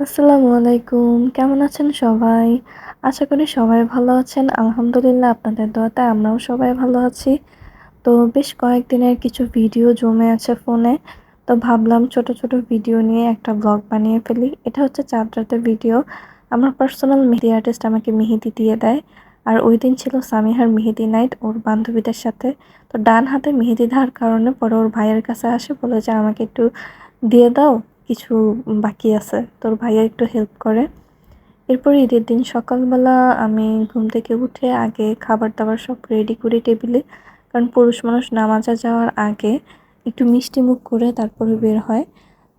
আসসালামু আলাইকুম। কেমন আছেন সবাই? আশা করি সবাই ভালো আছেন। আলহামদুলিল্লাহ আপনাদের দোয়াতে আমরাও সবাই ভালো আছি। তো বেশ কয়েকদিনের কিছু ভিডিও জমে আছে ফোনে। তো ভাবলাম ছোট, ছোট ভিডিও নিয়ে একটা ব্লগ বানিয়ে ফেলি। এটা হচ্ছে চাঁদ রাতের ভিডিও। আমার পার্সোনাল মেহেদি আর্টিস্ট আমাকে মেহেদি দিয়ে দেয়। আর ওইদিন ছিল সামিহার মেহেদি নাইট ওর বান্ধবীদের সাথে। তো ডান হাতে মেহেদি দেওয়ার কারণে পরে ওর ভাইয়ের কাছে আসে বলে যে, "আমাকে একটু দিয়ে দাও। কিছু বাকি আছে।" তো ওর ভাইয়া একটু হেল্প করে। এরপর ঈদের দিন সকালবেলা আমি ঘুম থেকে উঠে আগে খাবার-দাবার সব রেডি করি টেবিলে। কারণ পুরুষ মানুষ নামাজে যাওয়ার আগে একটু মিষ্টিমুখ করে তারপরে বের হয়।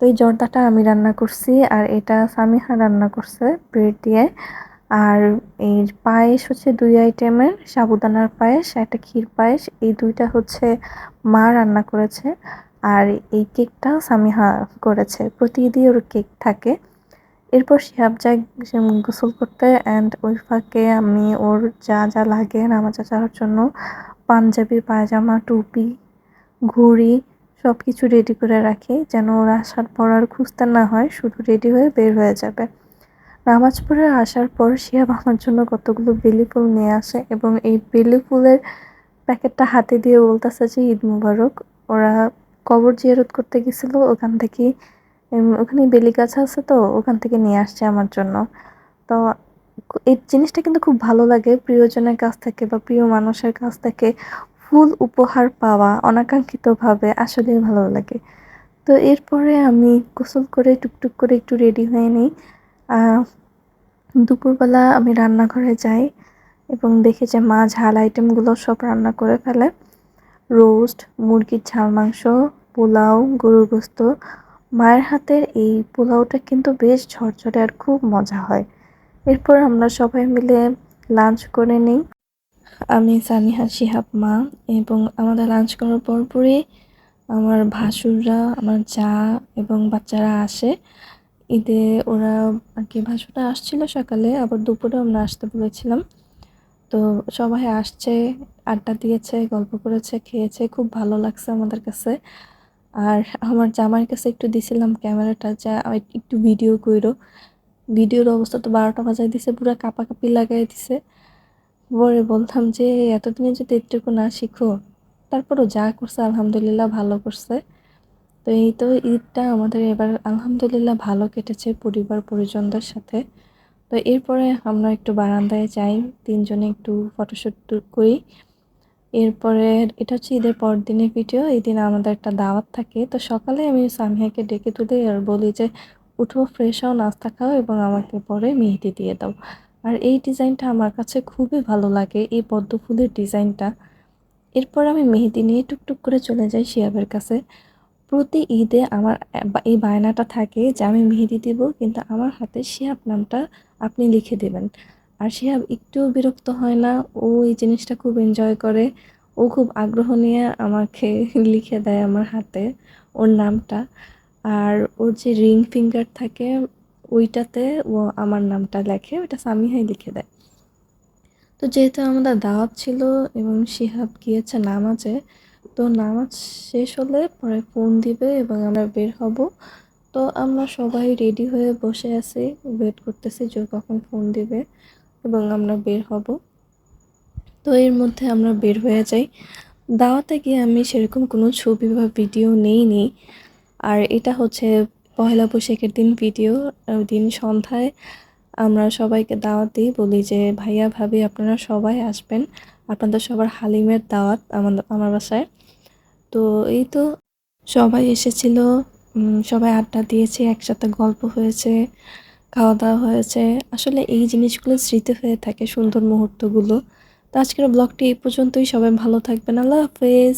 তো এই জর্দাটা আমি রান্না করছি আর এটা সামিহা রান্না করছে ব্রেড দিয়ে। আর এই পায়েস হচ্ছে ২ আইটেমের সাবুদানার পায়েস, একটা ক্ষীর পায়েস। এই ২ টা হচ্ছে মা রান্না করেছে। আর এই কেকটা সামিহা করেছে। প্রতি ঈদেই ওর কেক থাকে। এরপর শিহাব যায় গোসল করতে অ্যান্ড ওই ফাঁকে আমি ওর যা, যা লাগে নামাজে যাওয়ার জন্য পাঞ্জাবি, পায়জামা, টুপি, ঘড়ি সবকিছু রেডি করে রাখি যেন ওর আসার পর আর খুঁজতে না হয়, শুধু রেডি হয়ে বের হয়ে যাবে। নামাজ পড়ে আসার পর শিহাব আমার জন্য কতগুলো বেলি ফুল নিয়ে আসে এবং এই বেলি ফুলের প্যাকেটটা হাতে দিয়ে বলতেছে যে ঈদ মুবারক। ওরা কবর জিয়ারত করতে গেছিল, ওখান থেকেই ওখানে বেলি গাছ আছে তো ওখান থেকে নিয়ে আসছে আমার জন্য। তো এই জিনিসটা কিন্তু খুব ভালো লাগে প্রিয়জনের কাছ থেকে বা প্রিয় মানুষের কাছ থেকে ফুল উপহার পাওয়া অনাকাঙ্ক্ষিতভাবে আসলেই ভালো লাগে। তো এরপরে আমি গোসল করে টুকটুক করে একটু রেডি হয়ে নিই। আ দুপুরবেলা আমি রান্নাঘরে যাই এবং দেখি যে মা ঝাল আইটেমগুলো সব রান্না করে ফেলে। রোস্ট, মুরগির ঝাল মাংস, পোলাও, গরুর গোশত। মায়ের হাতের এই পোলাওটা কিন্তু বেশ ঝরঝরে আর খুব মজা হয়। এরপর আমরা সবাই মিলে লাঞ্চ করে নিই। আমি, সামিহা, শিহাব, মা এবং আমাদের লাঞ্চ করার পরপরই আমার ভাসুররা, আমার জা এবং বাচ্চারা আসে। ঈদে ওরা আরকি ভাসুররা আসছিল সকালে, আবার দুপুরেও আমরা আসতে বলেছিলাম। তো সবাই আসছে, আড্ডা দিয়েছে, গল্প করেছে, খেয়েছে। খুব ভালো লাগছে আমাদের কাছে। আর আমার জামাইয়ের কাছে একটু দিছিলাম ক্যামেরাটা যে একটু ভিডিও কইরো। ভিডিওর অবস্থা তো ১২টা বাজায় দিছে, পুরা কাঁপাকাঁপি লাগায় দিছে। পরে বললাম যে, "এতদিনে যদি এটুকু না শিখো?" তারপরও যা করছে আলহামদুলিল্লাহ ভালো করছে। তো এই তো ঈদটা আমাদের এবার আলহামদুলিল্লাহ ভালো কেটেছে পরিবার-পরিজনদের সাথে। তো এরপরে আমরা একটু বারান্দায় যাই। ৩ জনে একটু ফটোশুট করি। এরপরে এটা হচ্ছে ঈদের পরদিনের ভিডিও। এদিন আমাদের একটা দাওয়াত থাকে। তো সকালে আমি সামিয়াকে ডেকে তুলি আর বলি যে, "উঠো, ফ্রেশ হও, নাস্তা খাও এবং আমাকে পরে মেহেদি দিয়ে দাও।" আর এই ডিজাইনটা আমার কাছে খুবই ভালো লাগে, এই পদ্ম ফুলের ডিজাইনটা। এরপর আমি মেহেদি নিয়ে টুকটুক করে চলে যাই শিহাবের কাছে। প্রতি ঈদে আমার এই বায়নাটা থাকে যে আমি মেহেদি দিব কিন্তু আমার হাতে শিহাব নামটা আপনি লিখে দিবেন। আর শিহাব একটুও বিরক্ত হয় না। ও এই জিনিসটা খুব এনজয় করে। ও খুব আগ্রহ নিয়ে আমাকে লিখে দেয় আমার হাতে ওর নামটা। আর ওর যে রিং ফিঙ্গার থাকে ওইটাতে ও আমার নামটা লেখে, ওইটা সামিহাই লিখে দেয়। তো যেহেতু আমাদের দাওয়াত ছিল এবং শিহাব গিয়েছে নামাজে, তো নামাজ শেষ হলে পরে ফোন দিবে এবং আমরা বের হব। তো আমরা সবাই রেডি হয়ে বসে আছি, ওয়েট করতেছি যে কখন ফোন দিবে এবং আমরা বের হব। তো এর মধ্যে আমরা বের হয়ে যাই। দাওয়াতে গিয়ে আমি সেরকম কোনো ছবি বা ভিডিও নেইনি। আর এটা হচ্ছে পহেলা বৈশাখের দিন ভিডিও। ওইদিন সন্ধ্যায় আমরা সবাইকে দাওয়াত দিই, বলি যে, "ভাইয়া, ভাবি আপনারা সবাই আসবেন। আপনাদের সবার হালিমের দাওয়াত আমার বাসায়।" তো এই তো সবাই এসেছিল। সবাই আড্ডা দিয়েছি, একসাথে গল্প হয়েছে, খাওয়া-দাওয়া হয়েছে। আসলে এই জিনিসগুলো স্মৃতি হয়ে থাকে, সুন্দর মুহূর্তগুলো। তো আজকের ব্লগটি এই পর্যন্তই। সবাই ভালো থাকবেন। আল্লাহ হাফেজ।